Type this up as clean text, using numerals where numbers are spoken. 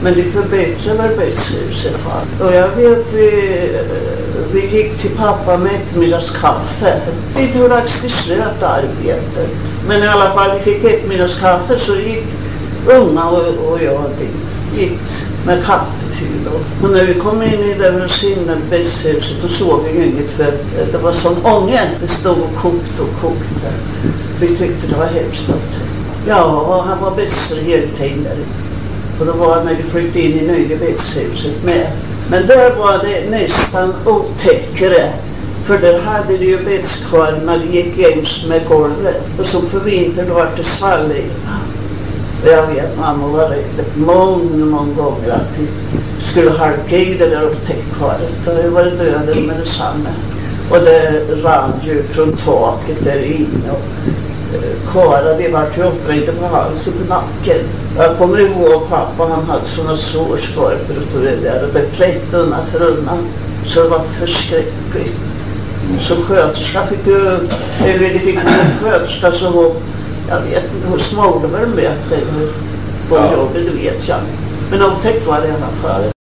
Men det förbättrade arbetshuset. Och jag vet vi gick till pappa med eftermiddagskaffe. Vi tog dags till slöt arbete. Men i alla fall vi fick eftermiddagskaffe så gick unga och jag gick med kaffetyr. Och när vi kom in i det arbetshuset då såg vi inget för det var sån ången. Det stod och kokte. Vi tyckte det var hemskt. Ja, han var bäst hela tiden. Och då var när vi flyttade in i Nöjevedshuset med. Men där var det nästan otäckare. För där hade det ju bäddskvar när det gick jäms med golvet. Och så för vintern var det svallig. Och jag vet mamma var rädd många gånger att vi skulle halka i det där otäckkvaret. Och jag var döden med detsamma. Och det rann ju från taket där inne. Och Kara, det var ju upprejda på halsen och på nacken. Jag kommer ihåg pappa, han hade sådana sårskorpor och det där. Och det klätt undan för undan. Så det var förskräckligt. Så sköterska fick ju, eller det fick en sköterska som var, jag vet inte, hon smålade väl med på jobbet, det vet jag. Men otäckt var det i alla fall.